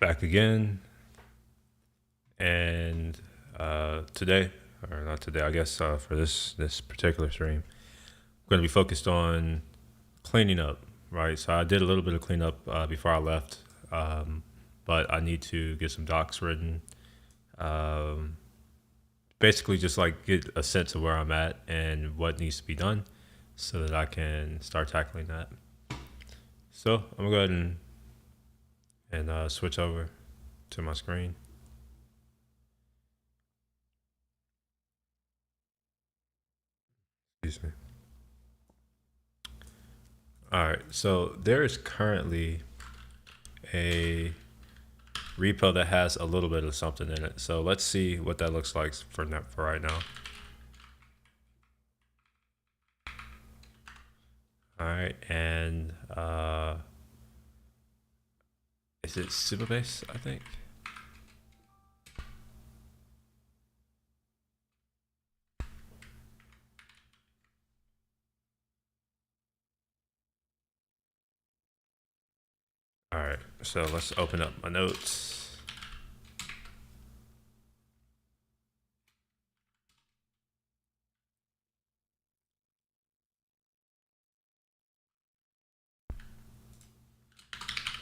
Back again, and today, or not today, I guess for this particular stream, I'm going to be focused on cleaning up. Right, so I did a little bit of cleanup before I left, but I need to get some docs written. Um, Basically, just like get a sense of where I'm at and what needs to be done, so that I can start tackling that. So I'm gonna go ahead and switch over to my screen. Excuse me. All right, so there is currently a repo that has a little bit of something in it. So let's see what that looks like for right now. All right, and is it Supabase? I think. All right, so let's open up my notes.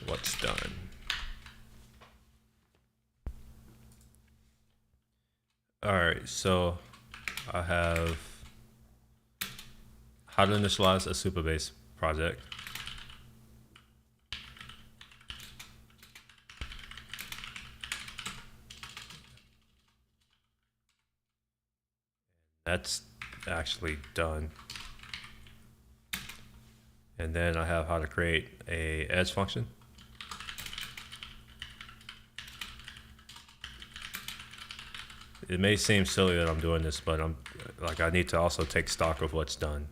What's done? All right, so I have how to initialize a Supabase project. That's actually done. And then I have how to create a edge function. It may seem silly that I'm doing this, but I need to also take stock of what's done.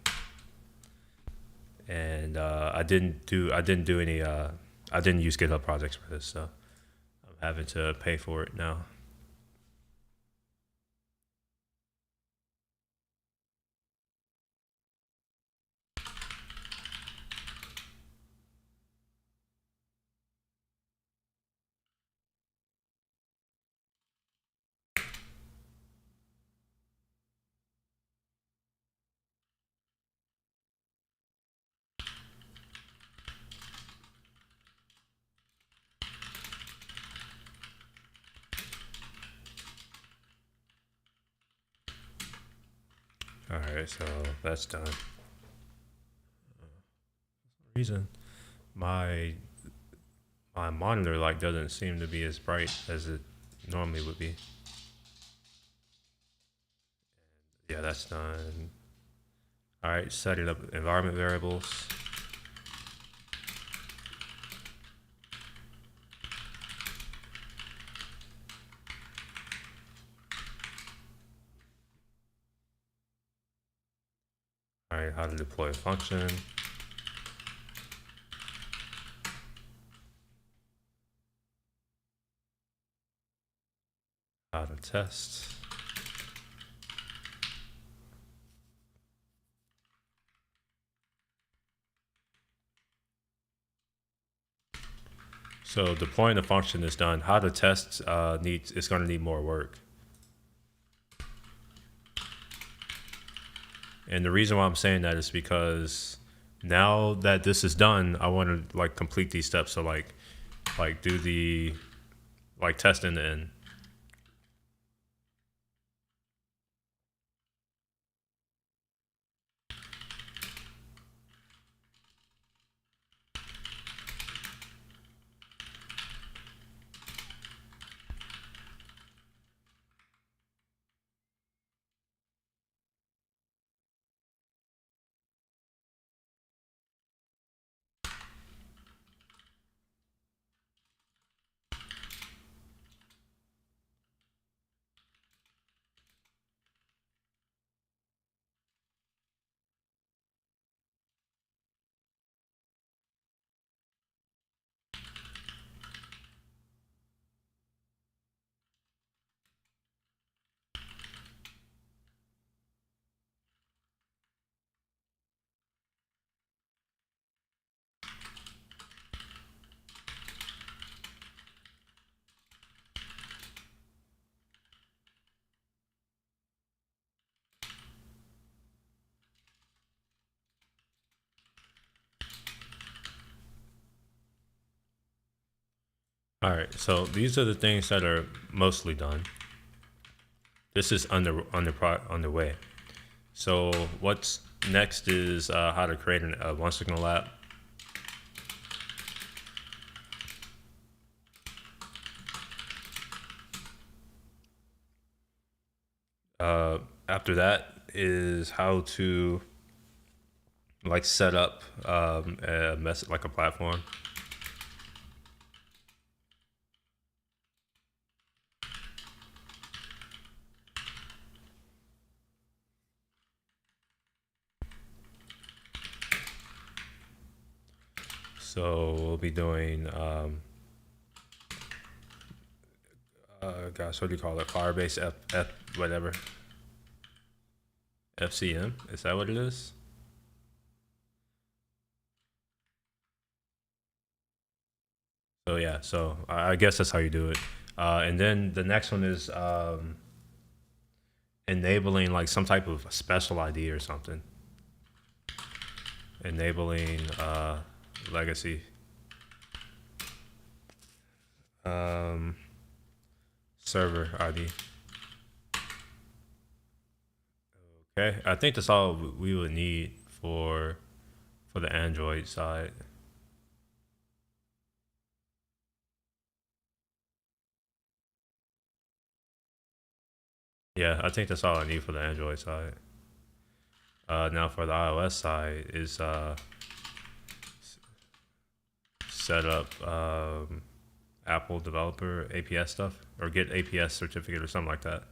And I didn't do any I didn't use GitHub projects for this, so I'm having to pay for it now. All right, so that's done. Reason my monitor light doesn't seem to be as bright as it normally would be. Yeah, that's done. All right, setting up environment variables. All right, how to deploy a function. How to test. So deploying the function is done. How to test it's going to need more work. And the reason why I'm saying that is because now that this is done, I want to like complete these steps. So like do the test end to end. All right, so these are the things that are mostly done. This is underway. So what's next is how to create a OneSignal app. After that is how to like set up like a platform. So we'll be doing, gosh, what do you call it? Firebase whatever. FCM, is that what it is? So yeah, so I guess that's how you do it. And then the next one is enabling like some type of special ID or something. Enabling legacy. Server ID. Okay, I think that's all we would need for the Android side. Yeah, I think that's all I need for the Android side. Now for the iOS side is set up Apple developer APS stuff or get APS certificate or something like that.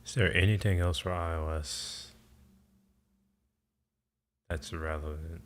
Is there anything else for iOS that's relevant?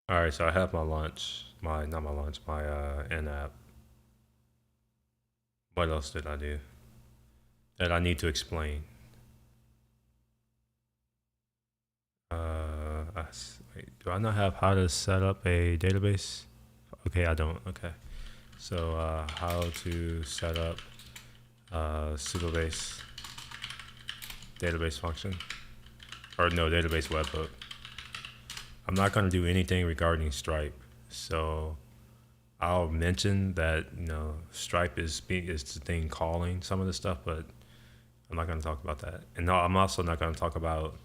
All right, so I have my lunch, my not my lunch, my in app. What else did I do that I need to explain? Wait, do I not have how to set up a database? Okay, I don't. Okay, so how to set up Supabase database function, or no, database webhook. I'm not going to do anything regarding Stripe, so I'll mention that Stripe is the thing calling some of the stuff, but I'm not going to talk about that. And no, I'm also not going to talk about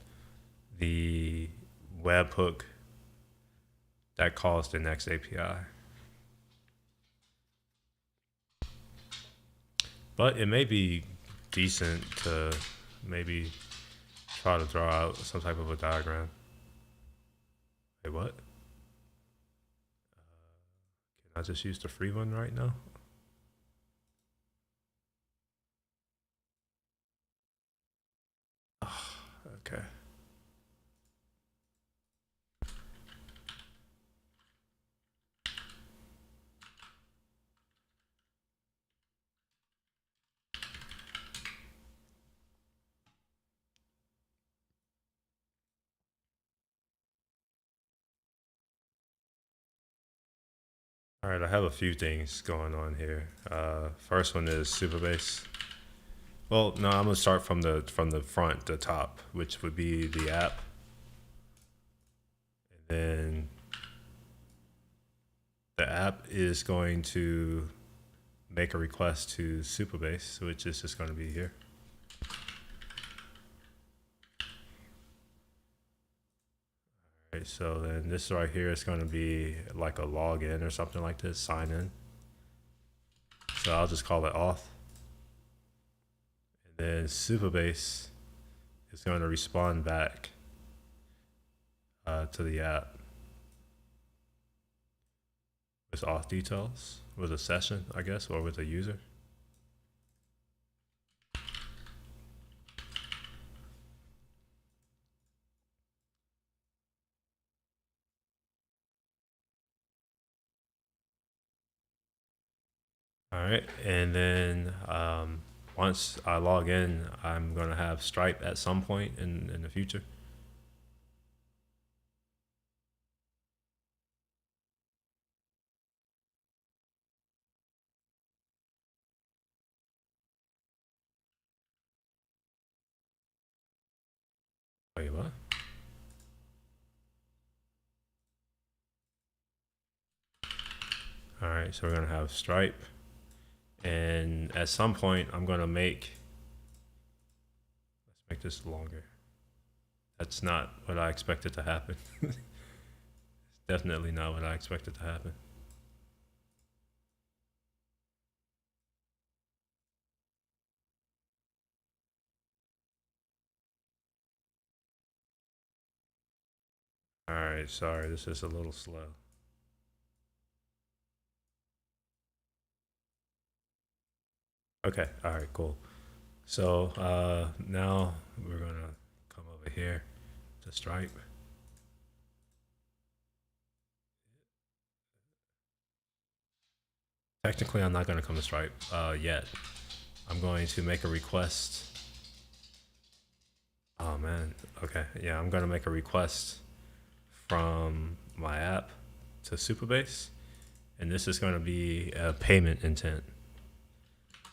the webhook that calls the next API. But it may be decent to maybe try to draw out some type of a diagram. Wait, what? Can I just use the free one right now? Okay. All right, I have a few things going on here. First one is Supabase. Well, no, I'm gonna start from the front, the top, which would be the app, and then the app is going to make a request to Supabase, which is just going to be here. All right, so then this right here is going to be like a login or something like this, sign in. So I'll just call it auth. And then Supabase is going to respond back to the app with auth details, with a session, I guess, or with a user. All right, and then once I log in, I'm gonna have Stripe at some point in the future. Wait, what? All right, so we're gonna have Stripe, and at some point, I'm gonna let's make this longer. That's not what I expected to happen. It's definitely not what I expected to happen. All right, sorry, this is a little slow. Okay, all right, cool. So now we're gonna come over here to Stripe. Technically, I'm not gonna come to Stripe yet. I'm going to make a request. Oh man, okay, yeah, I'm gonna make a request from my app to Supabase, and this is gonna be a payment intent.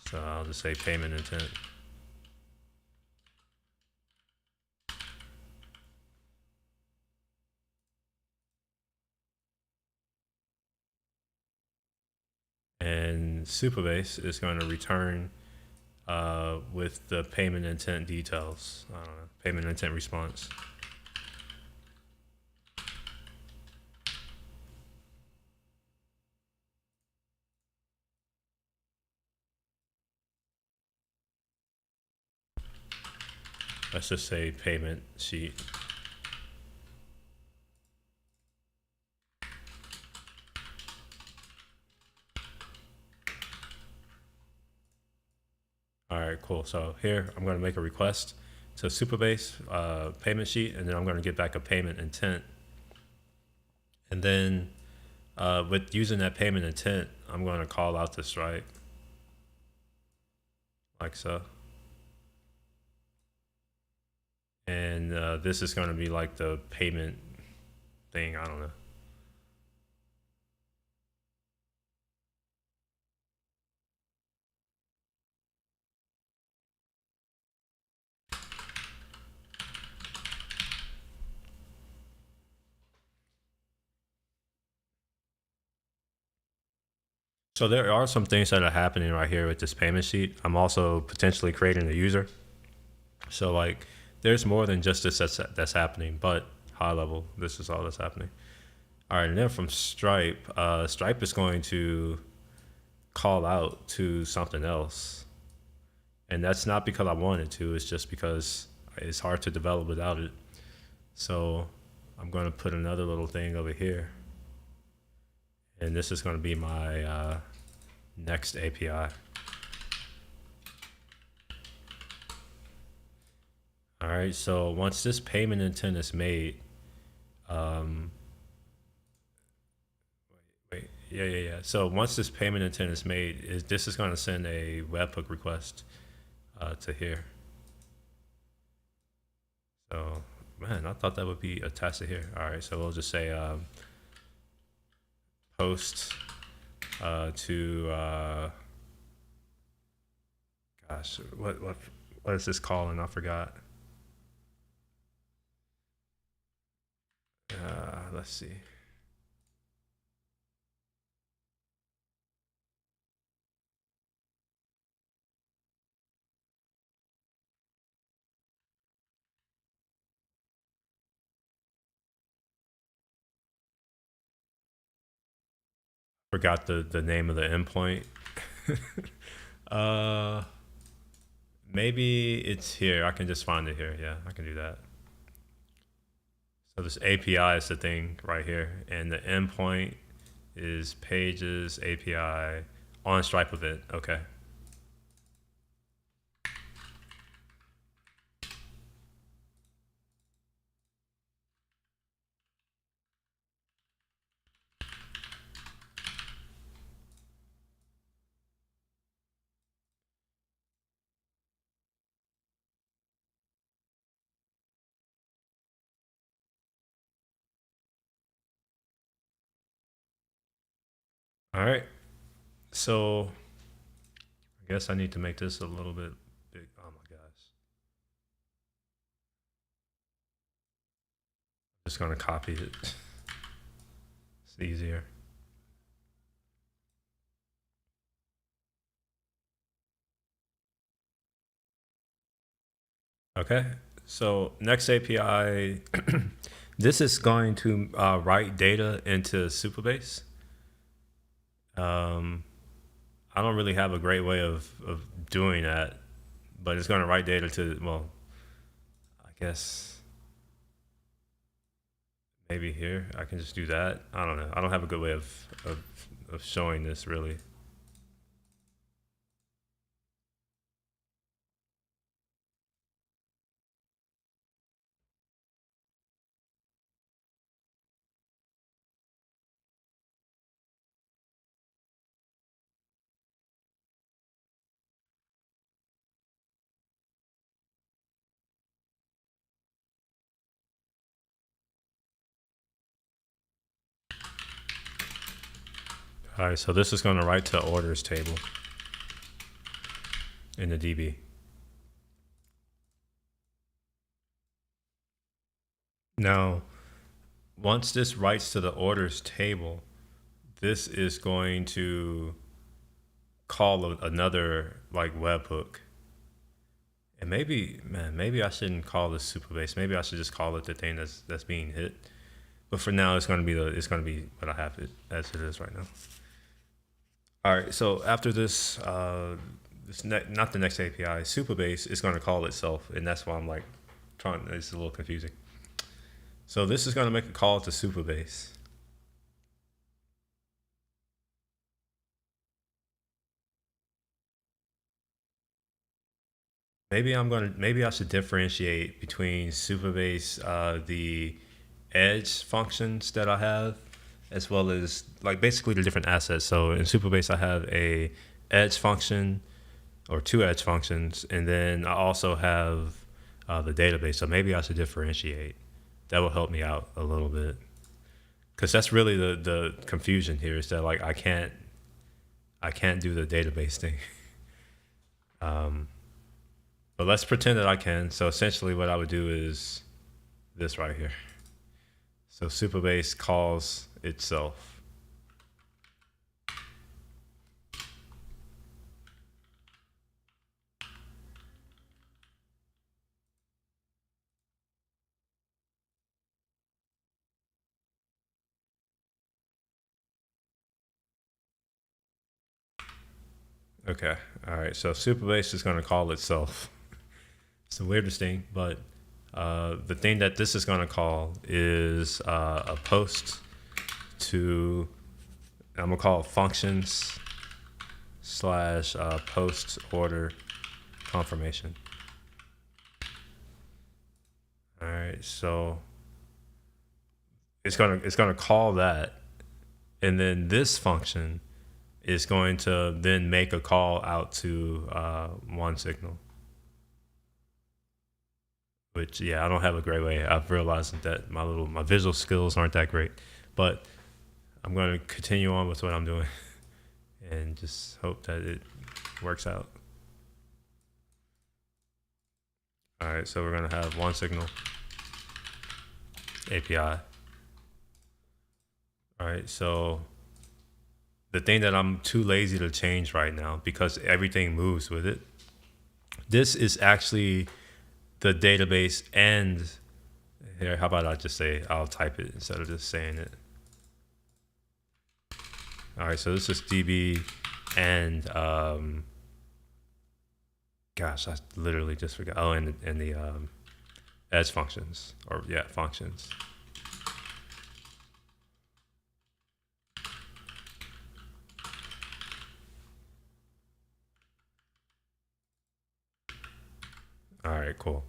So I'll just say payment intent. And Supabase is going to return with the payment intent details. I don't know, payment intent response. Let's just say payment sheet. All right, cool. So here I'm going to make a request to Supabase payment sheet, and then I'm going to get back a payment intent. And then with using that payment intent, I'm going to call out the Stripe like so. And this is going to be like the payment thing. I don't know. So there are some things that are happening right here with this payment sheet. I'm also potentially creating a user. So like, there's more than just this that's happening, but high level, this is all that's happening. All right, and then from Stripe, Stripe is going to call out to something else, and that's not because I wanted to. It's just because it's hard to develop without it. So I'm going to put another little thing over here, and this is going to be my next API. All right, so once this payment intent is made, um, yeah. So once this payment intent is made, this is going to send a webhook request to here. So, man, I thought that would be attached to here. All right, so we'll just say post to gosh, what is this calling? I forgot. Let's see. Forgot the name of the endpoint. uh, maybe it's here. I can just find it here. Yeah, I can do that. So this API is the thing right here, and the endpoint is pages API on Stripe event. Okay. All right. So I guess I need to make this a little bit big. Oh my gosh. I'm just gonna copy it. It's easier. Okay. So next API, this is going to write data into Supabase. Um, I don't really have a great way of doing that, but it's going to write data to, well, I guess maybe here I can just do that. I don't know. I don't have a good way of showing this really. All right, so this is going to write to orders table in the DB. Now, once this writes to the orders table, this is going to call another like webhook. And maybe, man, maybe I shouldn't call this Supabase. Maybe I should just call it the thing that's being hit. But for now, it's gonna be what I have it as it is right now. All right. So after this, not the next API, Supabase is gonna call itself, and that's why I'm like trying. It's a little confusing. So this is gonna make a call to Supabase. Maybe I should differentiate between Supabase, the edge functions that I have, as well as like basically the different assets. So in Supabase, I have a edge function or two edge functions, and then I also have the database. So maybe I should differentiate. That will help me out a little bit, because that's really the confusion here is that like I can't do the database thing. Um, but let's pretend that I can. So essentially, what I would do is this right here. So Supabase calls itself. Okay. All right. So Supabase is going to call itself. It's the weirdest thing, but the thing that this is going to call is a post to, I'm going to call it functions slash post order confirmation. All right. So it's gonna call that, and then this function is going to then make a call out to OneSignal. Which, yeah, I don't have a great way. I've realized that my visual skills aren't that great, but I'm going to continue on with what I'm doing and just hope that it works out. All right, so we're going to have OneSignal API. All right, so the thing that I'm too lazy to change right now because everything moves with it, this is actually the database. And here, how about I just say, I'll type it instead of just saying it. All right, so this is DB and gosh, I literally just forgot. Oh, and the edge functions, or yeah, functions. All right, cool.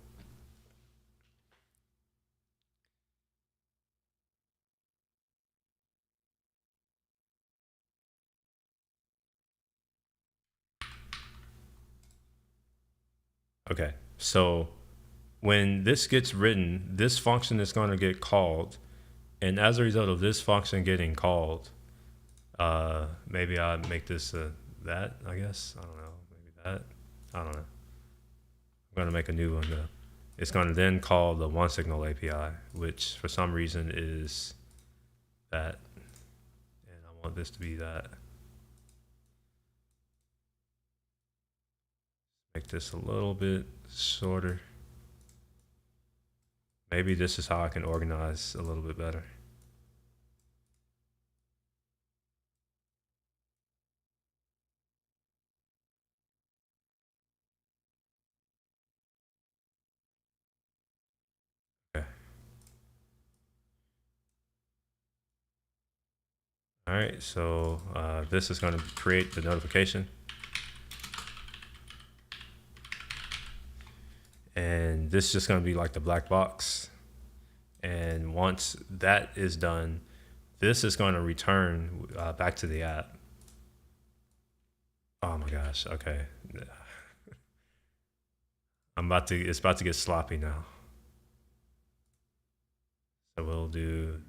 Okay, so when this gets written, this function is going to get called, and as a result of this function getting called, maybe I make this that. I guess I don't know. Maybe that. I don't know. I'm going to make a new one though. It's going to then call the OneSignal API, which for some reason is that, and I want this to be that. Make this a little bit shorter. Maybe this is how I can organize a little bit better. Okay. All right, so this is going to create the notification. And this is just going to be like the black box. And once that is done, this is going to return back to the app. Oh my gosh, okay. It's about to get sloppy now. So we'll do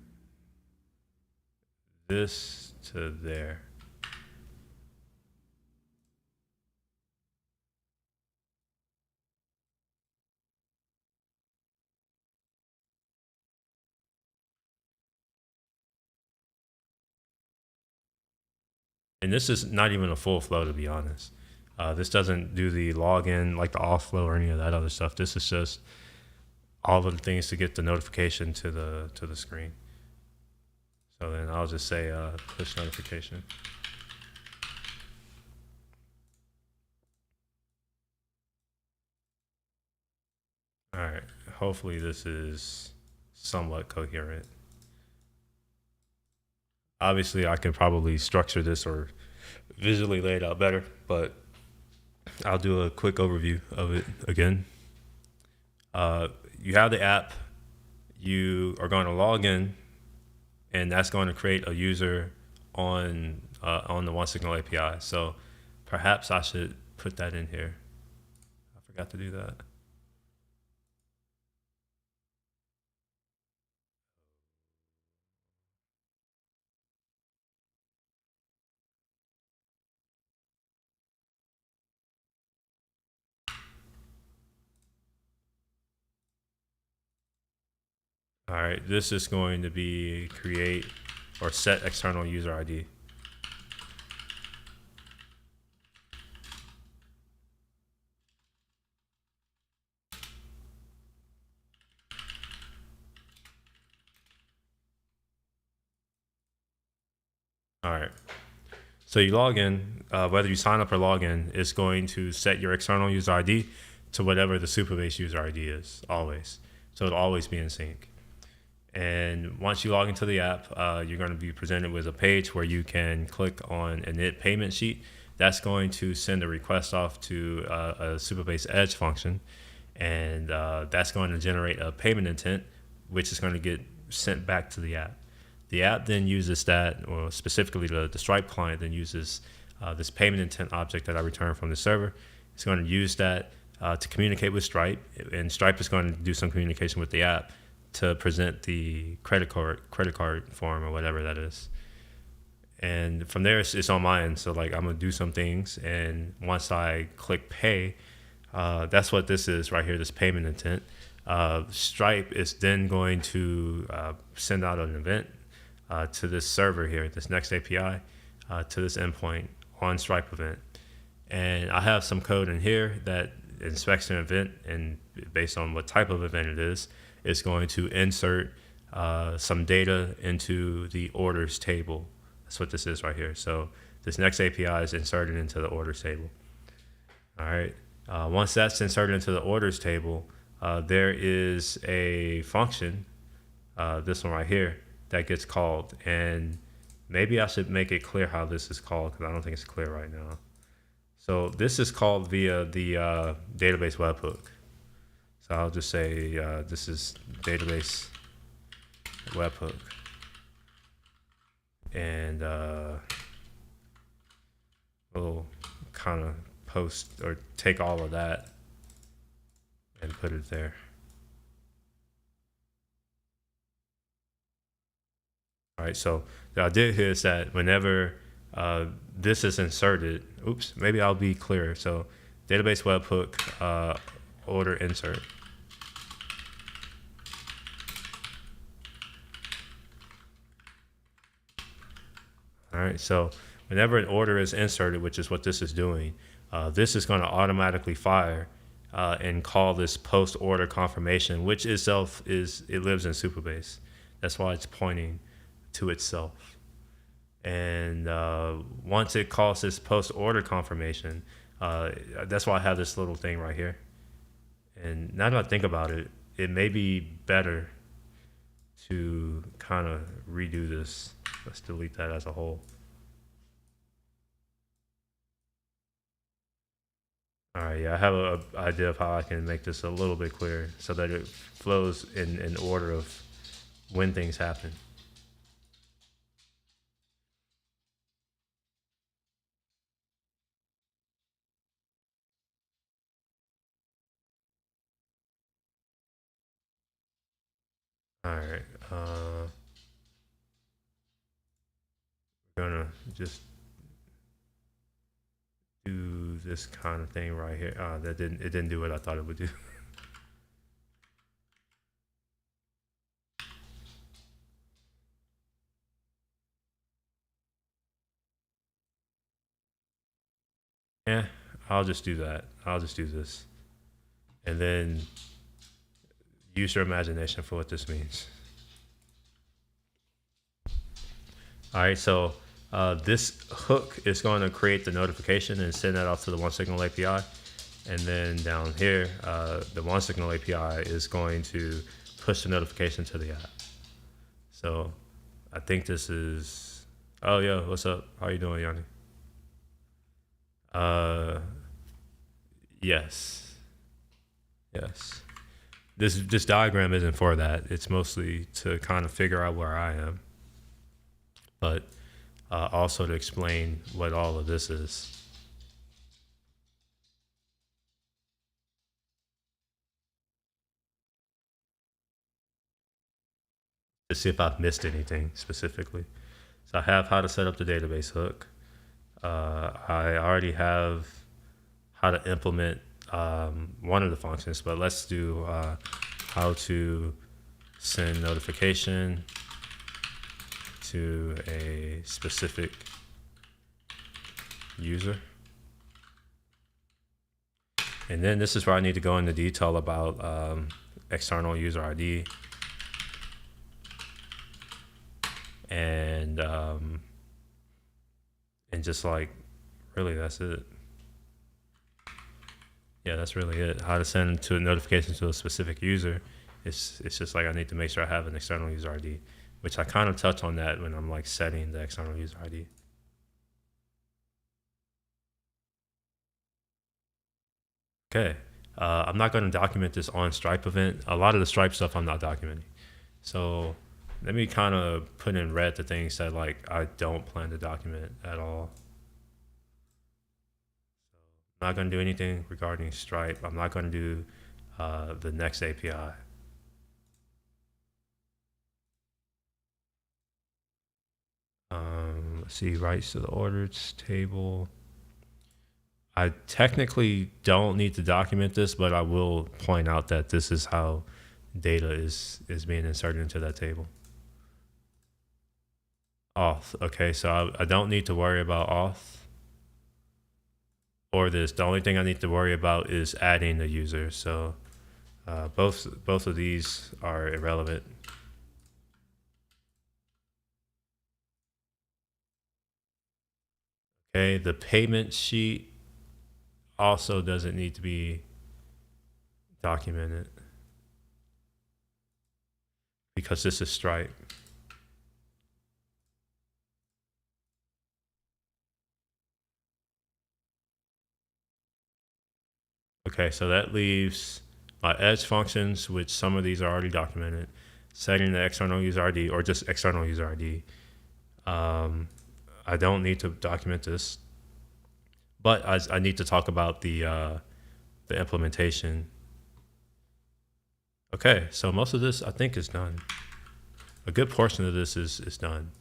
this to there. And this is not even a full flow, to be honest. This doesn't do the login, like the off flow or any of that other stuff. This is just all of the things to get the notification to the screen. So then I'll just say push notification. All right, hopefully this is somewhat coherent. Obviously I could probably structure this or visually lay it out better, but I'll do a quick overview of it again. You have the app, you are going to log in, and that's going to create a user on the OneSignal API. So perhaps I should put that in here. I forgot to do that. All right, this is going to be create or set external user ID. All right, So you log in, whether you sign up or log in, it's going to set your external user ID to whatever the Supabase user ID is, always. So it'll always be in sync. And once you log into the app, you're going to be presented with a page where you can click on init payment sheet. That's going to send a request off to a Supabase Edge function, and that's going to generate a payment intent, which is going to get sent back to the app. The app then uses that, or specifically the Stripe client then uses this payment intent object that I returned from the server. It's going to use that to communicate with Stripe, and Stripe is going to do some communication with the app to present the credit card form or whatever that is. And from there, it's on my end. So like I'm gonna do some things, and once I click pay, that's what this is right here, this payment intent. Stripe is then going to send out an event to this server here, this next API, to this endpoint on Stripe event. And I have some code in here that inspects an event, and based on what type of event it is, it's going to insert some data into the orders table. That's what this is right here. So this next API is inserted into the orders table. All right. Once that's inserted into the orders table, there is a function, this one right here, that gets called. And maybe I should make it clear how this is called, because I don't think it's clear right now. So this is called via the database webhook. So I'll just say this is database webhook. And we'll kind of post or take all of that and put it there. All right, so the idea here is that whenever this is inserted, oops, maybe I'll be clearer. So database webhook order insert. All right, so whenever an order is inserted, which is what this is doing, this is going to automatically fire and call this post order confirmation, which itself it lives in Supabase. That's why it's pointing to itself. And once it calls this post order confirmation, that's why I have this little thing right here. And now that I think about it, it may be better to kind of redo this. Let's delete that as a whole. All right, yeah, I have an idea of how I can make this a little bit clearer so that it flows in order of when things happen. All right, we're gonna just do this kind of thing right here. It didn't do what I thought it would do. Yeah, I'll just do that. I'll just do this, and then use your imagination for what this means. All right, so this hook is going to create the notification and send that off to the OneSignal API. And then down here, the OneSignal API is going to push the notification to the app. So I think this is, oh, yo, what's up? How you doing, Yanni? Yes. Yes. This diagram isn't for that. It's mostly to kind of figure out where I am, but also to explain what all of this is. To see if I've missed anything specifically. So I have how to set up the database hook. I already have how to implement one of the functions, but let's do how to send notification to a specific user. And then this is where I need to go into detail about external user ID. And And just like, really, that's it. Yeah, that's really it. How to send to a notification to a specific user. It's just like I need to make sure I have an external user ID, which I kind of touch on that when I'm like setting the external user ID. Okay. I'm not going to document this on Stripe event. A lot of the Stripe stuff I'm not documenting. So let me kind of put in red the things that like I don't plan to document at all. I'm not going to do anything regarding Stripe. I'm not going to do the next API. Let's see, rights to the orders table. I technically don't need to document this, but I will point out that this is how data is being inserted into that table. Auth. Okay, so I don't need to worry about auth or this. The only thing I need to worry about is adding the user. So both of these are irrelevant. Okay, the payment sheet also doesn't need to be documented because this is Stripe. Okay, so that leaves my edge functions, which some of these are already documented, setting the external user ID or just external user ID. I don't need to document this, but I need to talk about the implementation. Okay, so most of this I think is done. A good portion of this is done.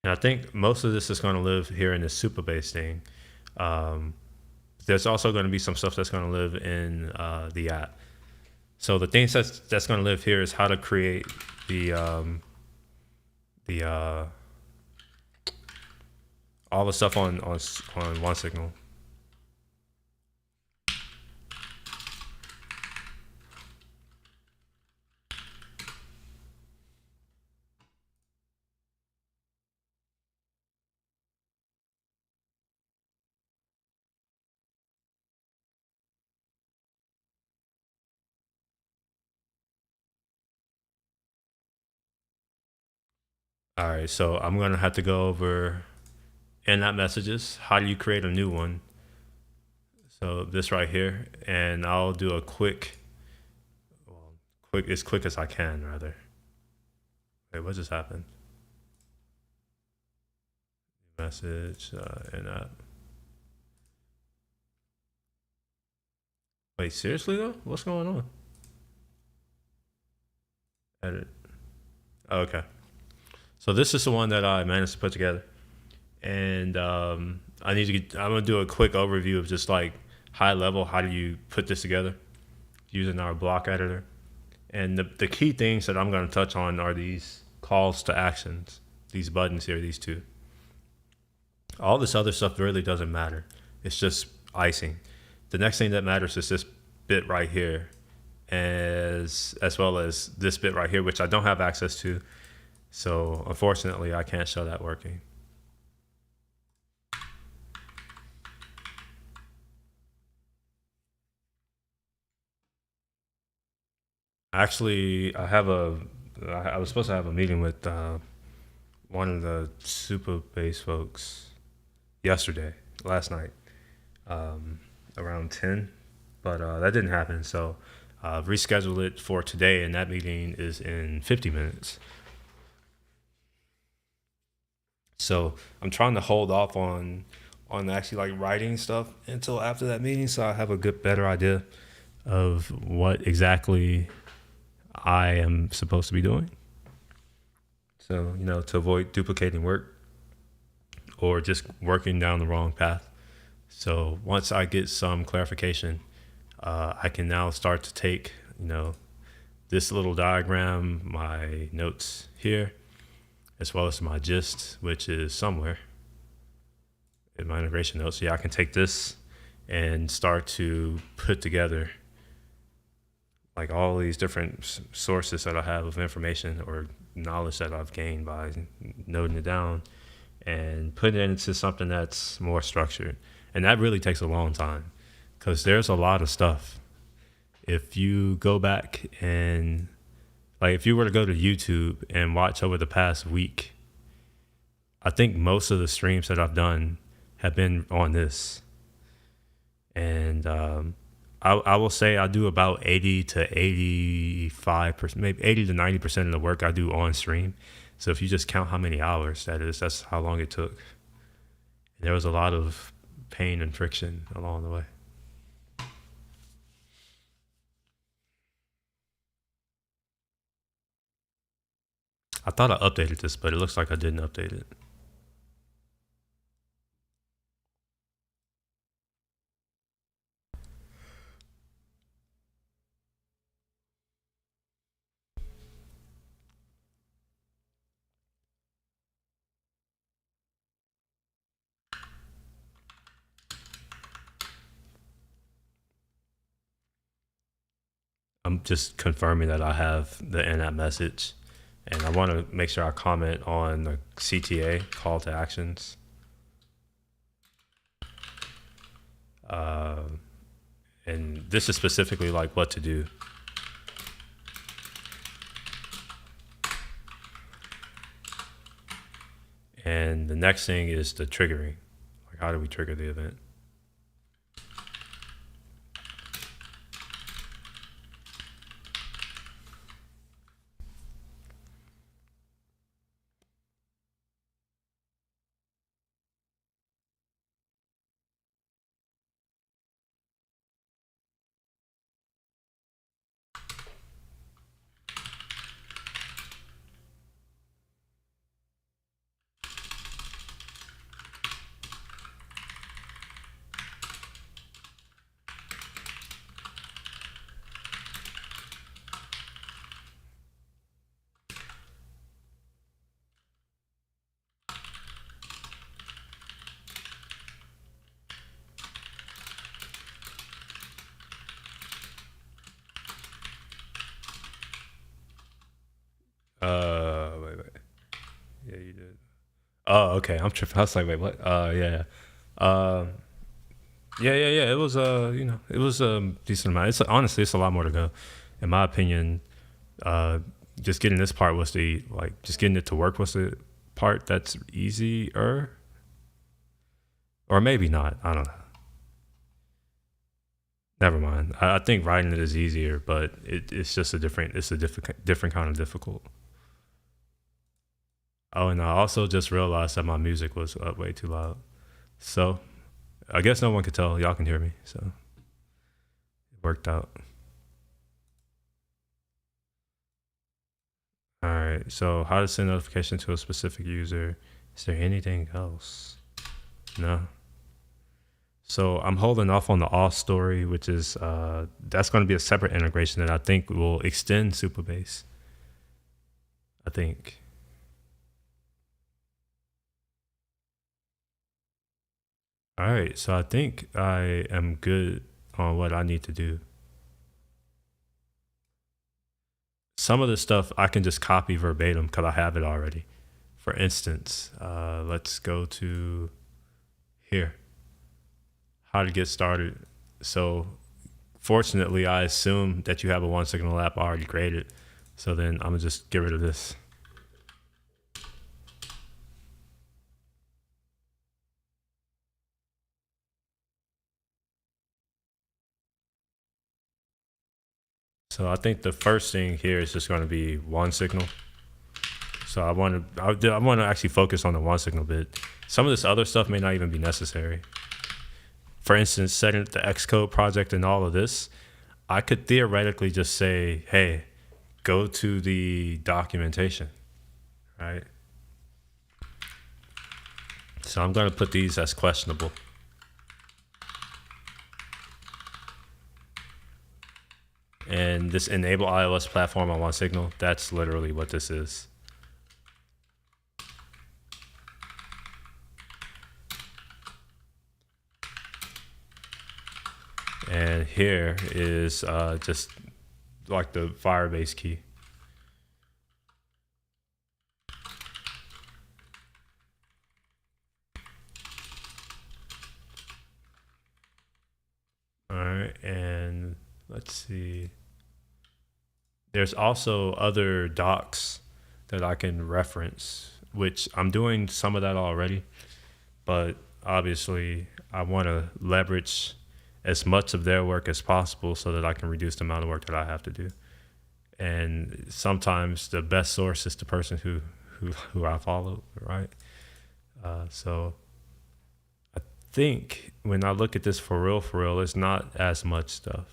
And I think most of this is going to live here in this Supabase thing. Um, there's also going to be some stuff that's going to live in the app. So the things that's going to live here is how to create the all the stuff on OneSignal. All right, so I'm gonna have to go over in that messages. How do you create a new one? So this right here, and I'll do a quick, as quick as I can rather. Wait, what just happened? Message in app. Wait, seriously though? What's going on? Edit. Oh, okay. So this is the one that I managed to put together, and I need to get. I'm gonna do a quick overview of just like high level. How do you put this together using our block editor? And the key things that I'm going to touch on are these calls to actions, these buttons here, these two. All this other stuff really doesn't matter. It's just icing. The next thing that matters is this bit right here, as well as this bit right here, which I don't have access to. So unfortunately, I can't show that working. Actually, I was supposed to have a meeting with one of the Supabase folks last night, around 10, but that didn't happen. So rescheduled it for today, and that meeting is in 50 minutes. So I'm trying to hold off on actually like writing stuff until after that meeting, so I have a better idea of what exactly I am supposed to be doing. So, to avoid duplicating work or just working down the wrong path. So once I get some clarification, I can now start to take, this little diagram, my notes here, as well as my gist, which is somewhere. in my integration notes. So yeah, I can take this and start to put together like all these different sources that I have of information or knowledge that I've gained by noting it down and putting it into something that's more structured. And that really takes a long time because there's a lot of stuff. If you go back and like if you were to go to YouTube and watch over the past week, I think most of the streams that I've done have been on this. And I will say I do about 80 to 85%, maybe 80 to 90% of the work I do on stream. So if you just count how many hours that is, that's how long it took. There was a lot of pain and friction along the way. I thought I updated this, but it looks like I didn't update it. I'm just confirming that I have the in-app message, and I want to make sure I comment on the CTA, call to actions. And this is specifically like what to do. And the next thing is the triggering. Like how do we trigger the event? Wait. Yeah, you did. Oh, okay. I'm tripping. I was like, wait, what? Yeah. Yeah. It was, it was a decent amount. Honestly, it's a lot more to go. In my opinion, just getting this part was just getting it to work was the part that's easier. Or maybe not. I don't know. Never mind. I think writing it is easier, but it's just different kind of difficult. Oh, and I also just realized that my music was up way too loud. So I guess no one could tell. Y'all can hear me. So it worked out. All right. So how to send notification to a specific user. Is there anything else? No. So I'm holding off on the auth story, which is that's going to be a separate integration that I think will extend Supabase. I think. All right, so I think I am good on what I need to do. Some of the stuff I can just copy verbatim because I have it already. For instance, let's go to here. How to get started. So fortunately, I assume that you have a OneSignal app already created. So then I'm gonna just get rid of this. So I think the first thing here is just going to be OneSignal. So I want to actually focus on the OneSignal bit. Some of this other stuff may not even be necessary. For instance, setting up the Xcode project and all of this, I could theoretically just say, hey, go to the documentation, right? So I'm going to put these as questionable. And this enable iOS platform on OneSignal, that's literally what this is. And here is just like the Firebase key. All right, and let's see. There's also other docs that I can reference, which I'm doing some of that already, but obviously I want to leverage as much of their work as possible so that I can reduce the amount of work that I have to do. And sometimes the best source is the person who I follow, right? So I think when I look at this for real, it's not as much stuff.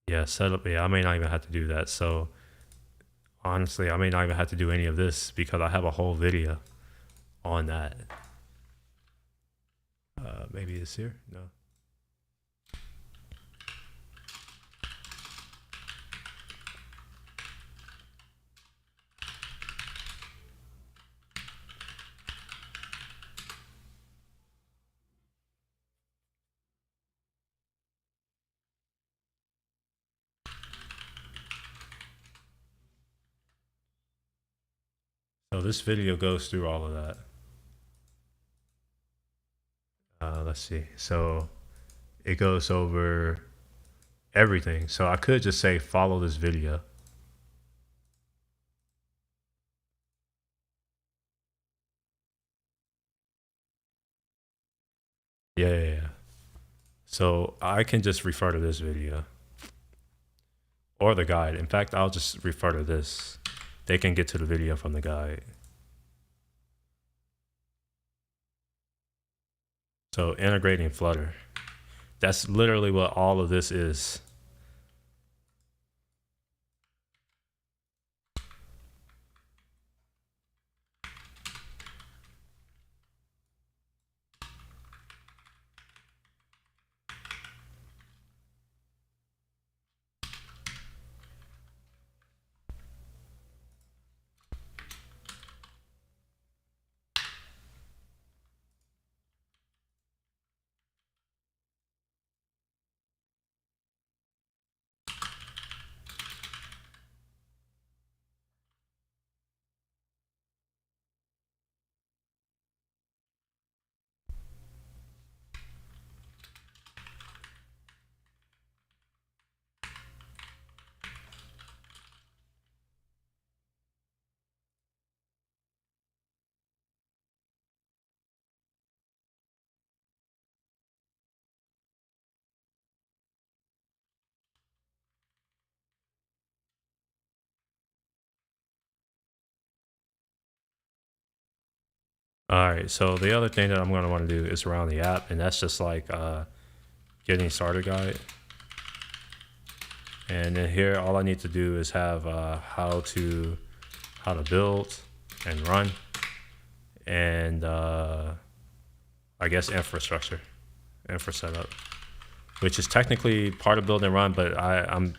Yeah, setup. Yeah, I may not even have to do that. So honestly, I may not even have to do any of this because I have a whole video on that. Maybe it's here. No. So this video goes through all of that. Let's see. So it goes over everything. So I could just say follow this video. Yeah. So I can just refer to this video or the guide. In fact, I'll just refer to this. They can get to the video from the guide. So integrating Flutter. That's literally what all of this is. All right, so the other thing that I'm going to want to do is around the app, and that's just like getting started guide. And then here, all I need to do is have how to build and run, and I guess infra setup, which is technically part of build and run, but I'm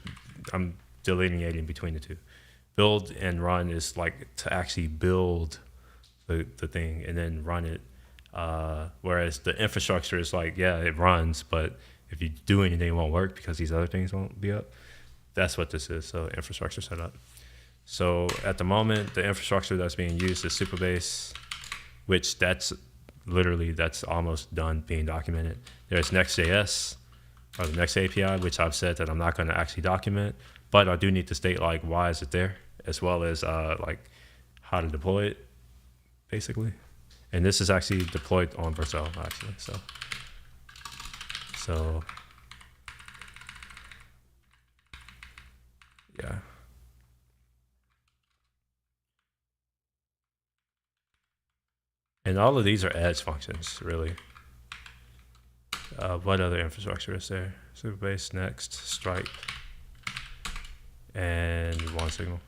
delineating between the two. Build and run is like to actually build the thing and then run it. Whereas the infrastructure is like, yeah, it runs, but if you do anything, it won't work because these other things won't be up. That's what this is. So infrastructure setup. So at the moment, the infrastructure that's being used is Supabase, which that's almost done being documented. There's Next.js or the Next API, which I've said that I'm not going to actually document, but I do need to state like why is it there, as well as like how to deploy it, basically. And this is actually deployed on Vercel, actually. So yeah. And all of these are edge functions, really. What other infrastructure is there? Supabase, Next, Stripe, and OneSignal.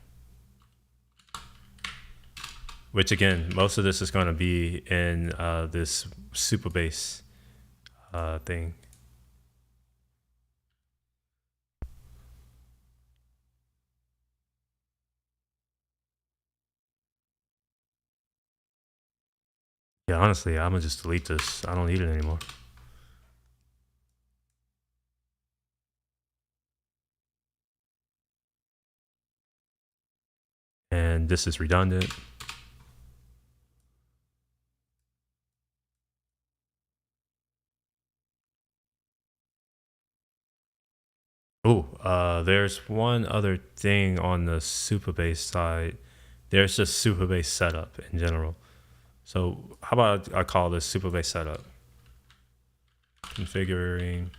Which again, most of this is going to be in this Supabase thing. Yeah, honestly, I'm gonna just delete this. I don't need it anymore. And this is redundant. Oh, there's one other thing on the Supabase side. There's just Supabase setup in general. So how about I call this Supabase setup? Configuring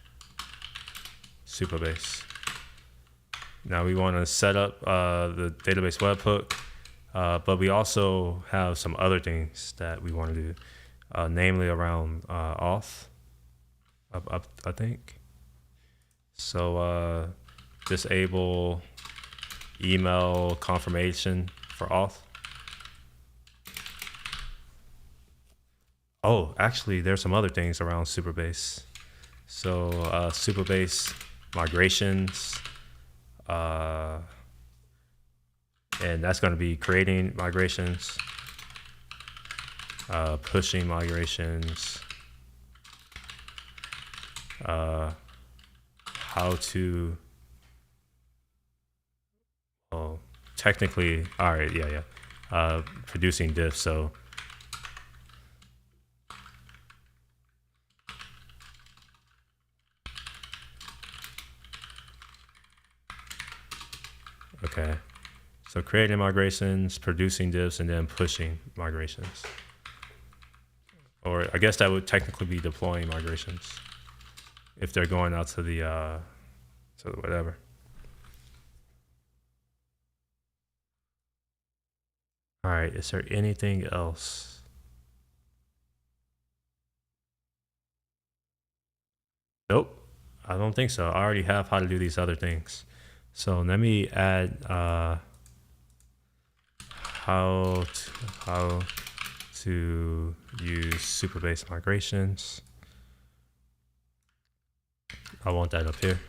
Supabase. Now we want to set up the database webhook, but we also have some other things that we want to do, namely around auth, I think. So disable email confirmation for auth. Oh, actually, there's some other things around Supabase. So Supabase migrations, and that's going to be creating migrations, pushing migrations, how to, oh, technically, all right, yeah. Producing diffs, so okay. So creating migrations, producing diffs, and then pushing migrations. Or I guess that would technically be deploying migrations if they're going out to the whatever. All right, is there anything else? Nope, I don't think so. I already have how to do these other things. So let me add how to use Supabase migrations. I want that up here.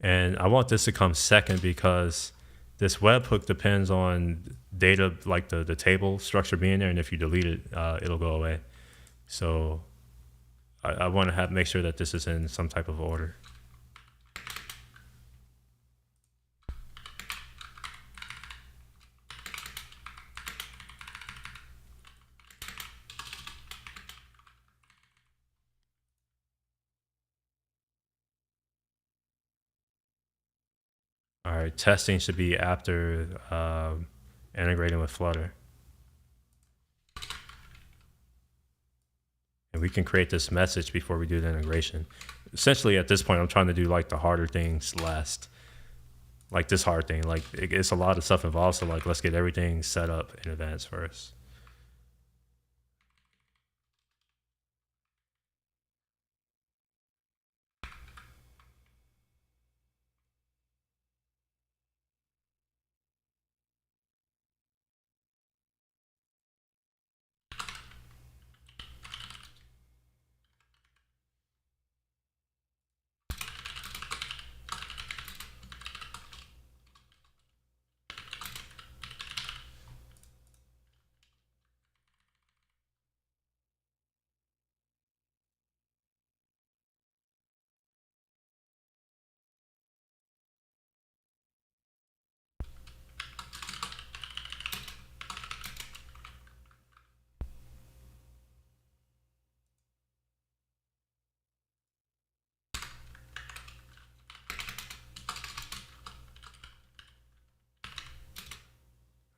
And I want this to come second because this webhook depends on data, like the table structure being there. And if you delete it, it'll go away. So I want to make sure that this is in some type of order. All right, testing should be after integrating with Flutter. And we can create this message before we do the integration. Essentially, at this point, I'm trying to do like the harder things last. Like this hard thing, like it's a lot of stuff involved. So like, let's get everything set up in advance first.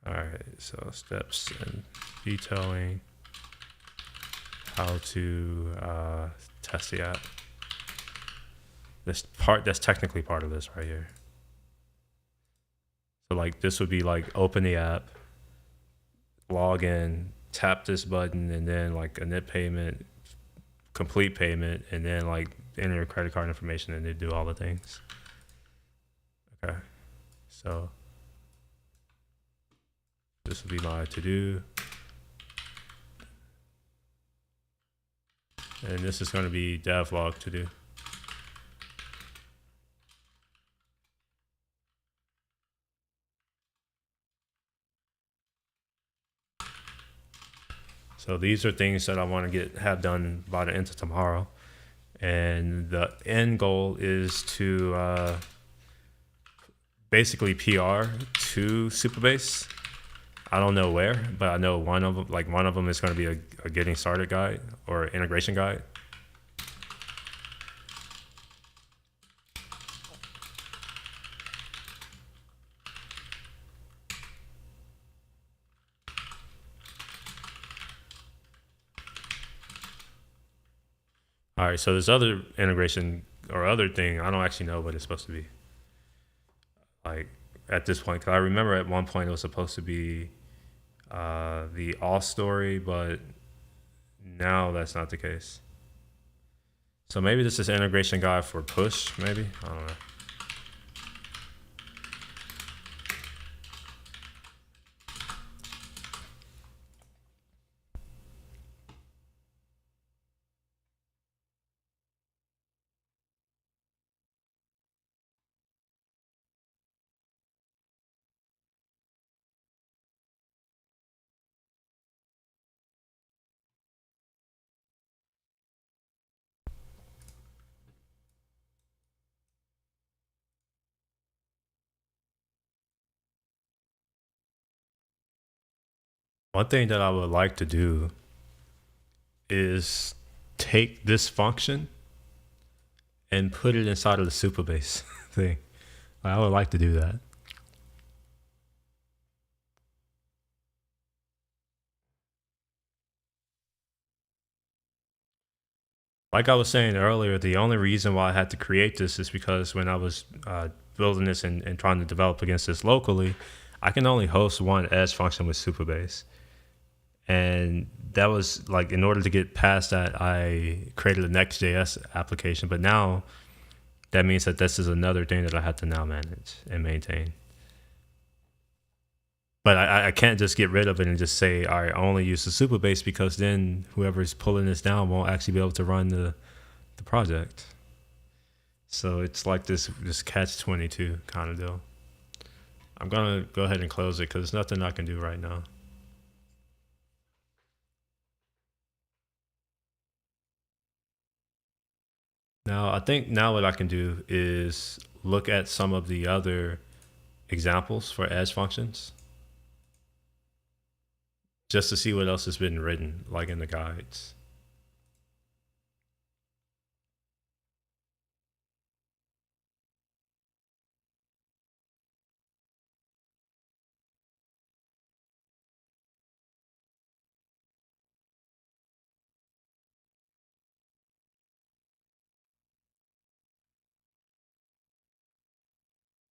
All right, so steps and detailing how to test the app. This part, that's technically part of this right here. So like this would be like open the app, log in, tap this button, and then like a net payment, complete payment, and then like enter your credit card information and they do all the things. Okay, so this will be my to-do. And this is going to be Devlog to-do. So these are things that I want to have done by the end of tomorrow. And the end goal is to basically PR to Supabase. I don't know where, but I know one of them is going to be a getting started guide or integration guide. All right, so this other integration or other thing, I don't actually know what it's supposed to be. Like at this point, because I remember at one point it was supposed to be the all story, but now that's not the case. So maybe this is integration guide for push, maybe? I don't know. One thing that I would like to do is take this function and put it inside of the Supabase thing. I would like to do that. Like I was saying earlier, the only reason why I had to create this is because when I was building this and trying to develop against this locally, I can only host one edge function with Supabase. And that was like, in order to get past that, I created a Next.js application. But now that means that this is another thing that I have to now manage and maintain. But I can't just get rid of it and just say, all right, I only use the Supabase, because then whoever's pulling this down won't actually be able to run the project. So it's like this catch-22 kind of deal. I'm going to go ahead and close it because there's nothing I can do right now. Now, I think now what I can do is look at some of the other examples for edge functions just to see what else has been written, like in the guides.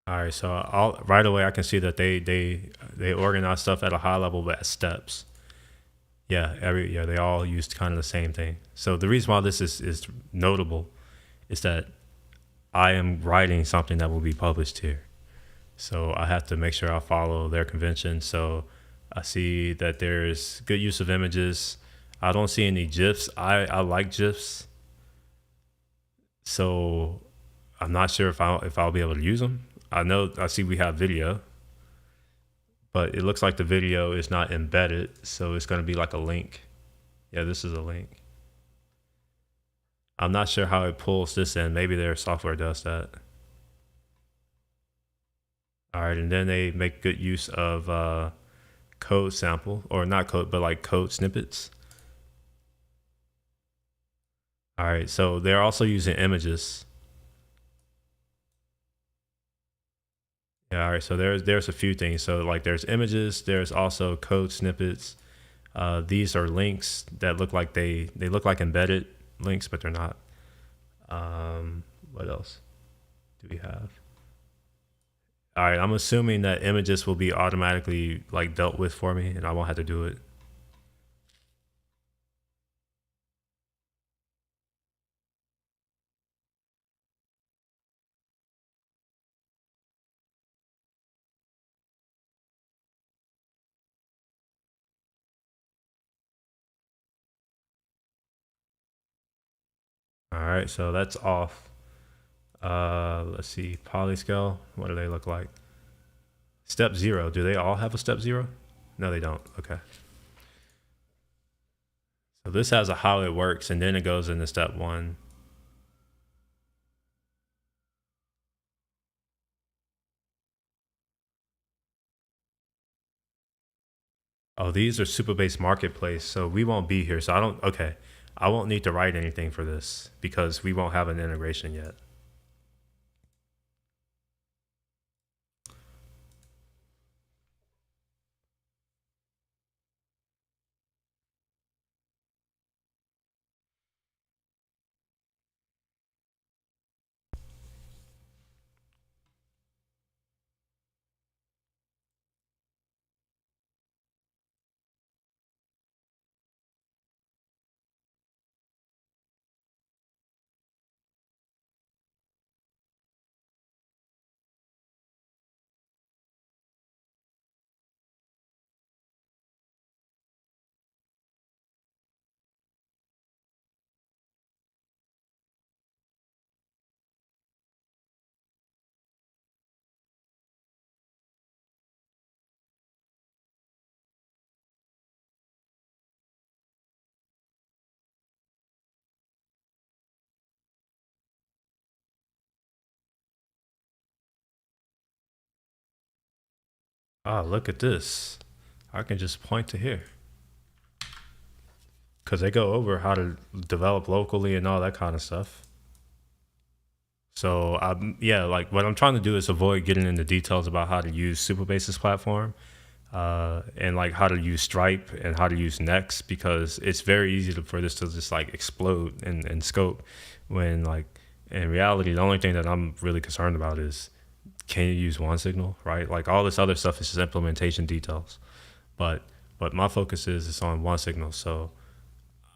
All right, so right away I can see that they organize stuff at a high level but as steps. Yeah, they all used kind of the same thing. So the reason why this is notable is that I am writing something that will be published here. So I have to make sure I follow their convention. So I see that there's good use of images. I don't see any GIFs. I like GIFs. So I'm not sure if I'll be able to use them. I see we have video, but it looks like the video is not embedded, so it's going to be like a link. Yeah, this is a link. I'm not sure how it pulls this in. Maybe their software does that. All right, and then they make good use of code sample, or not code, but like code snippets. All right, so they're also using images. Yeah, all right, so there's a few things. So like there's images, there's also code snippets. These are links that look like they look like embedded links, but they're not. What else do we have? All right, I'm assuming that images will be automatically like dealt with for me, and I won't have to do it. right, so that's off. Let's see, polyscale. What do they look like? Step 0. Do they all have a step 0? No, they don't. Okay. So this has a how it works, and then it goes into step 1. Oh, these are Supabase Marketplace, so we won't be here. So I don't, okay. I won't need to write anything for this because we won't have an integration yet. Ah, look at this. I can just point to here because they go over how to develop locally and all that kind of stuff. So yeah, like what I'm trying to do is avoid getting into details about how to use Superbase's platform, and like how to use Stripe and how to use Next, because it's very easy for this to just like explode in scope, when like in reality the only thing that I'm really concerned about is, can you use OneSignal, right? Like all this other stuff is just implementation details, but my focus is on OneSignal. So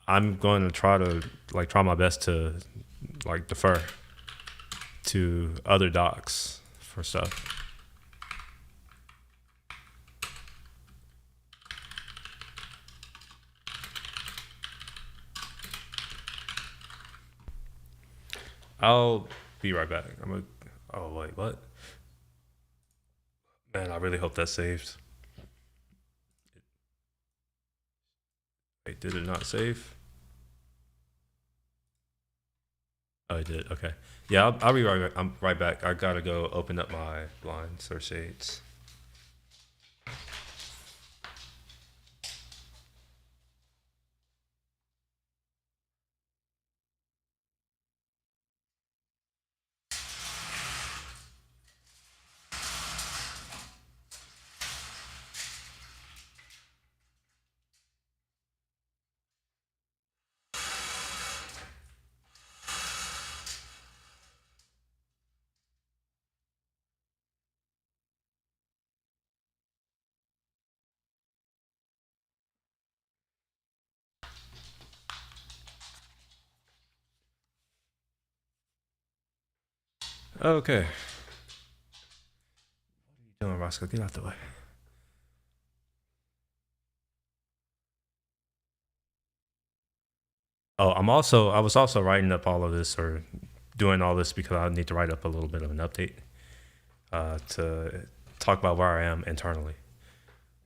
I'm going to try my best to like defer to other docs for stuff. I'll be right back. Oh wait, what? Man, I really hope that's saved. Wait, did it not save? Oh, it did. Okay. Yeah, I'll be right back. I'm right back. I gotta go open up my blinds or shades. Okay. What are you doing, Roscoe? Get out the way. Oh, I was also writing up all of this, or doing all this because I need to write up a little bit of an update, to talk about where I am internally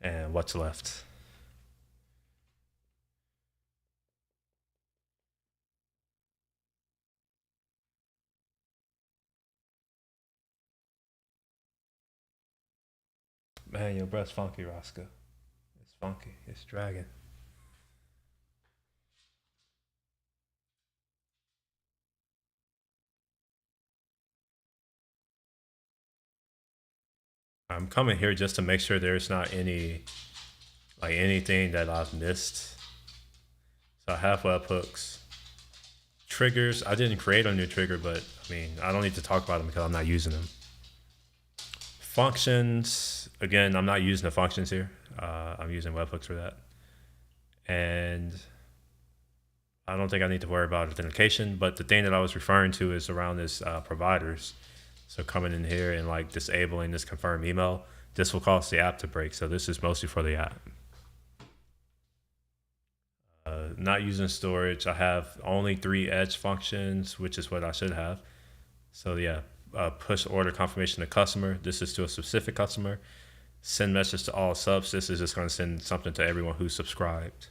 and what's left. Man, your breath's funky, Roscoe. It's funky. It's dragging. I'm coming here just to make sure there's not anything that I've missed. So I have webhooks. Triggers, I didn't create a new trigger, but I mean, I don't need to talk about them because I'm not using them. Functions, again, I'm not using the functions here. I'm using webhooks for that. And I don't think I need to worry about authentication, but the thing that I was referring to is around this providers. So coming in here and like disabling this confirm email, this will cause the app to break. So this is mostly for the app. not using storage. I have only 3 edge functions, which is what I should have. So yeah, push order confirmation to customer. This is to a specific customer. Send message to all subs. This is just going to send something to everyone who's subscribed.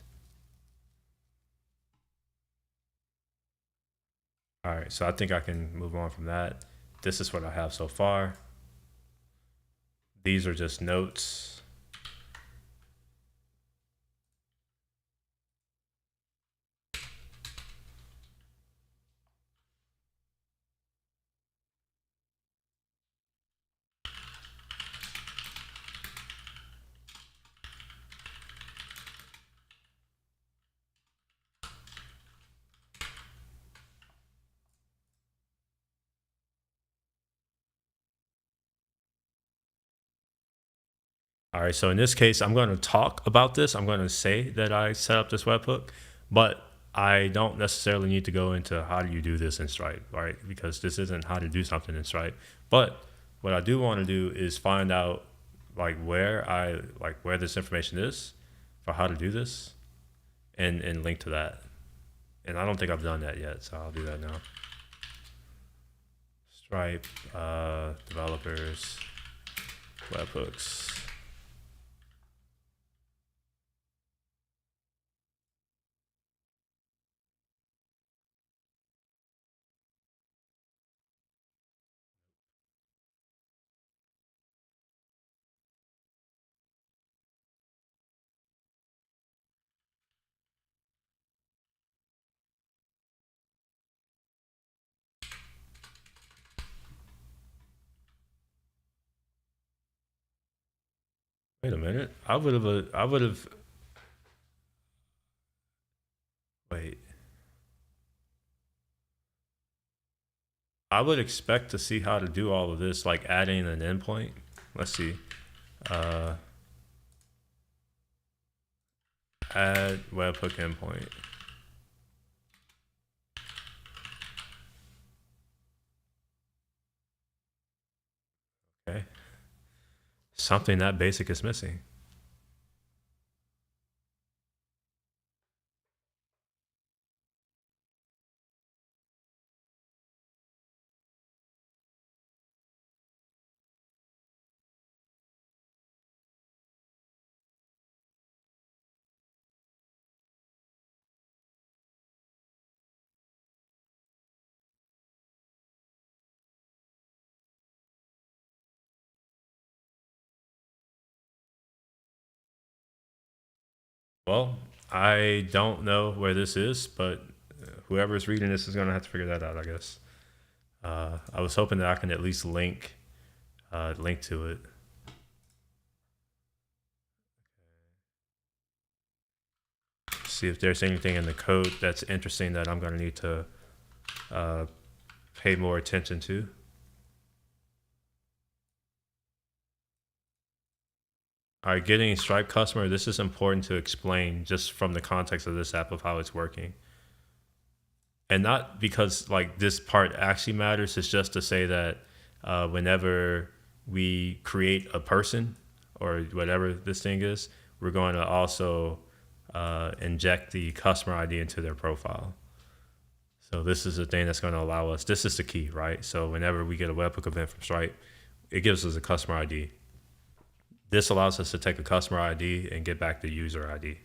All right, so I think I can move on from that. This is what I have so far. These are just notes. All right, so in this case, I'm going to talk about this. I'm going to say that I set up this webhook, but I don't necessarily need to go into how do you do this in Stripe, right? Because this isn't how to do something in Stripe. But what I do want to do is find out where this information is for how to do this, and link to that. And I don't think I've done that yet, so I'll do that now. Stripe developers webhooks. Wait a minute. I would have. Wait. I would expect to see how to do all of this, like adding an endpoint. Let's see. Uh, add webhook endpoint. Okay. Something that basic is missing. Well, I don't know where this is, but whoever's reading this is going to have to figure that out, I guess. I was hoping that I can at least link to it. See if there's anything in the code that's interesting that I'm going to need to uh, pay more attention to. All right, getting a Stripe customer, this is important to explain just from the context of this app of how it's working. And not because like this part actually matters, it's just to say that whenever we create a person or whatever this thing is, we're going to also inject the customer ID into their profile. So this is the thing that's going to allow us, this is the key, right? So whenever we get a webhook event from Stripe, it gives us a customer ID. This allows us to take a customer ID and get back the user ID.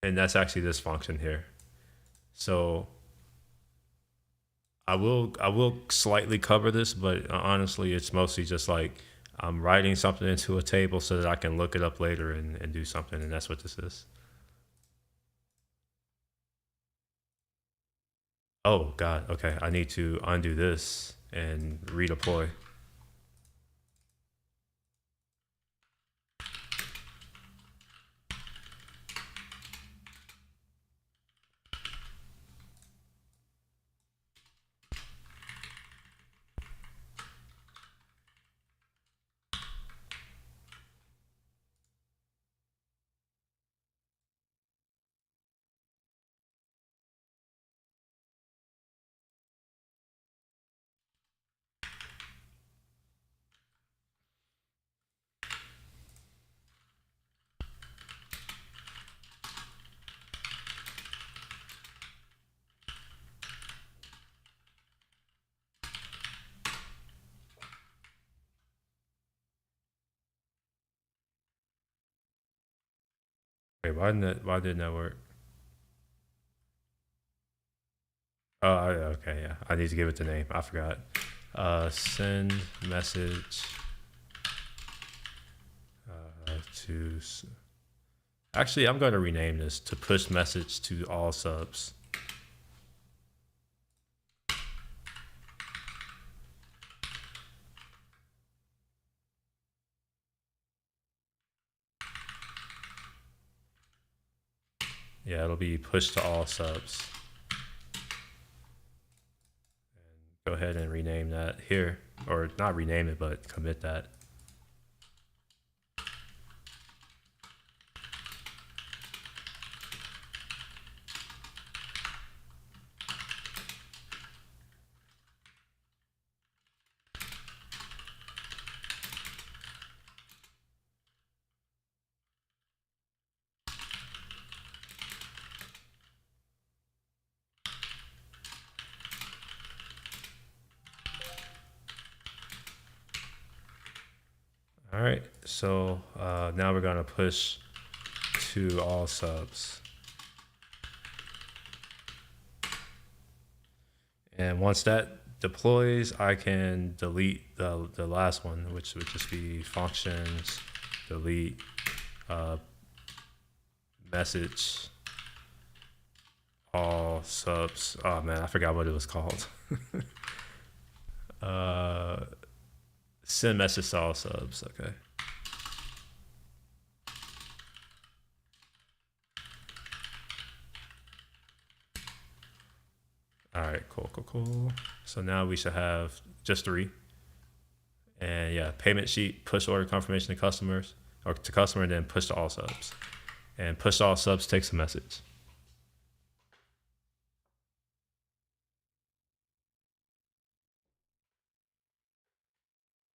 And that's actually this function here. So I will slightly cover this, but honestly, it's mostly just like I'm writing something into a table so that I can look it up later and do something, and that's what this is. Oh God, okay, I need to undo this and redeploy. Wait, why didn't that work? Oh, okay, yeah. I need to give it the name. I forgot. Send message to. Actually, I'm going to rename this to push message to all subs. Yeah, it'll be push to all subs. Go ahead and rename that here, or not rename it, but commit that. All right, so now we're gonna push to all subs. And once that deploys, I can delete the last one, which would just be functions, delete, message, all subs. Oh man, I forgot what it was called. Send message to all subs, okay. All right, cool. So now we should have just 3. And yeah, payment sheet, push order confirmation to customers or to customer, and then push to all subs. And push to all subs takes a message.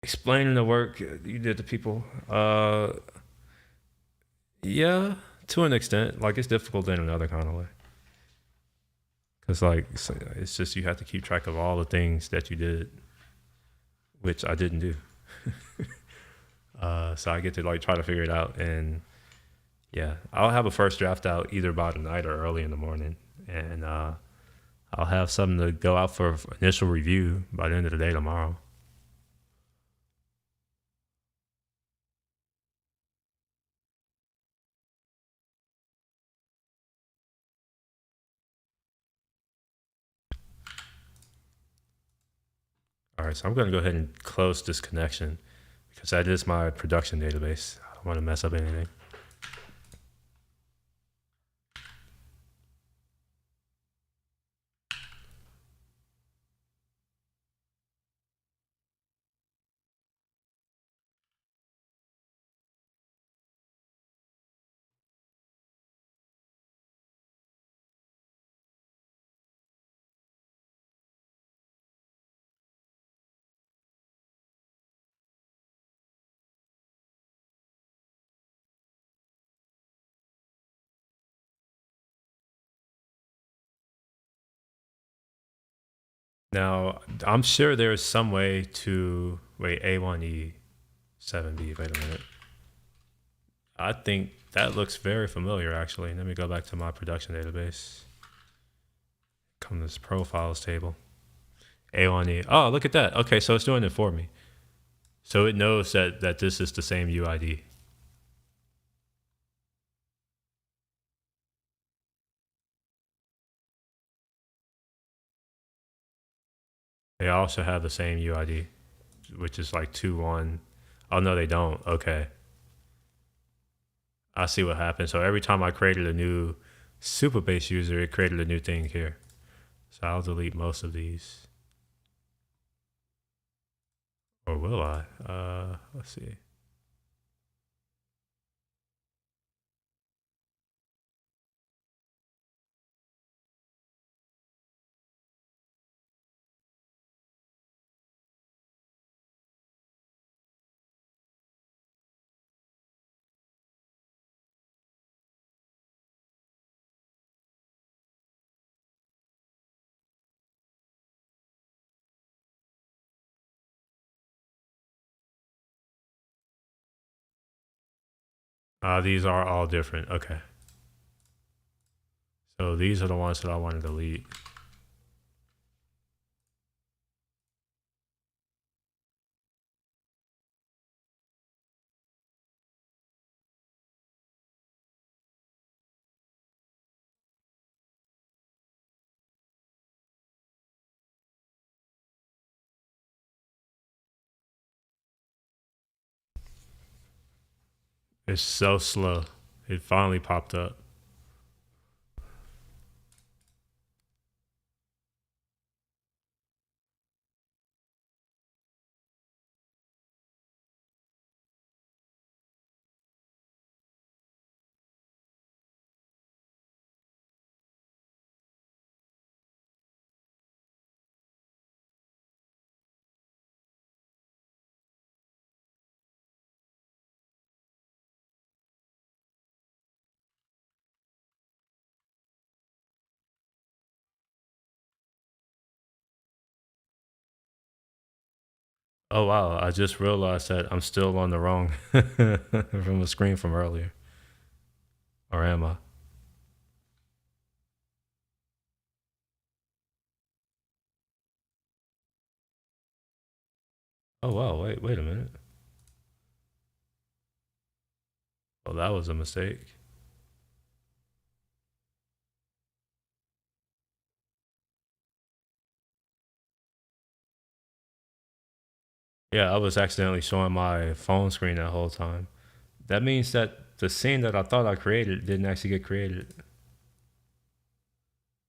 Explaining the work you did to people. Yeah, to an extent. Like it's difficult in another kind of way. Cause like it's just you have to keep track of all the things that you did, which I didn't do. So I get to like try to figure it out, and yeah, I'll have a first draft out either by the night or early in the morning, and I'll have something to go out for initial review by the end of the day tomorrow. All right, so I'm going to go ahead and close this connection because that is my production database. I don't want to mess up anything. Now, I'm sure there's some way to wait A1E7B. Wait a minute. I think that looks very familiar, actually. Let me go back to my production database. Come to this profiles table. A1E. Oh, look at that. Okay, so it's doing it for me. So it knows that this is the same UID. They also have the same UID, which is like 2-1. Oh, no, they don't. Okay. I see what happened. So every time I created a new Supabase user, it created a new thing here. So I'll delete most of these. Or will I? Let's see. These are all different. Okay. So these are the ones that I want to delete. It's so slow. It finally popped up. Oh wow, I just realized that I'm still on the wrong from the screen from earlier. Or am I? Oh wow, wait a minute. Oh, that was a mistake. Yeah, I was accidentally showing my phone screen that whole time. That means that the scene that I thought I created didn't actually get created.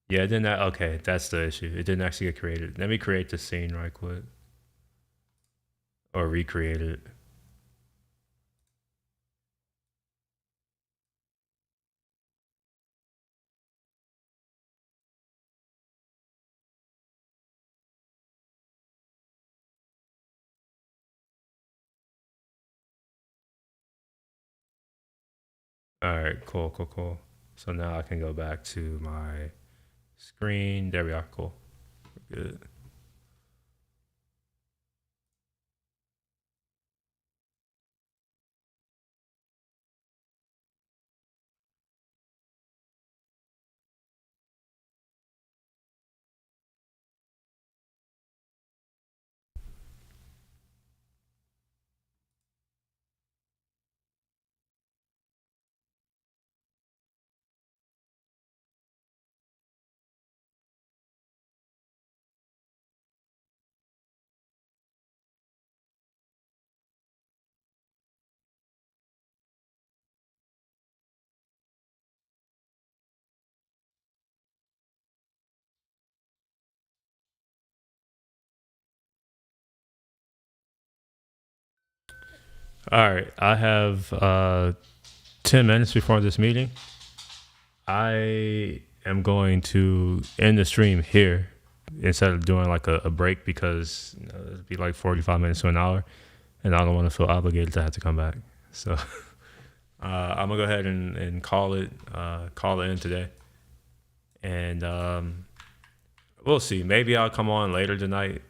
Yeah, it didn't. Okay, that's the issue. It didn't actually get created. Let me create the scene right quick, or recreate it. All right, cool. So now I can go back to my screen. There we are. Cool. Good. All right, I have 10 minutes before this meeting. I am going to end the stream here instead of doing like a break because it'd be like 45 minutes to an hour, and I don't want to feel obligated to have to come back. So I'm gonna go ahead and call it in today, and we'll see. Maybe I'll come on later tonight.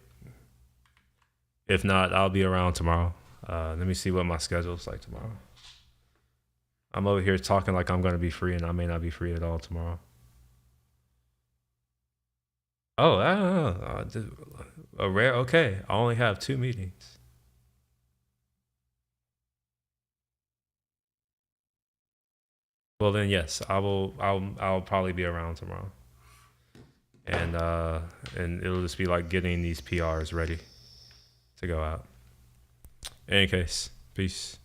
If not, I'll be around tomorrow. Let me see what my schedule's like tomorrow. I'm over here talking like I'm gonna be free, and I may not be free at all tomorrow. Oh, a rare. Okay, I only have 2 meetings. Well, then yes, I will. I'll probably be around tomorrow, and it'll just be like getting these PRs ready to go out. In any case, peace.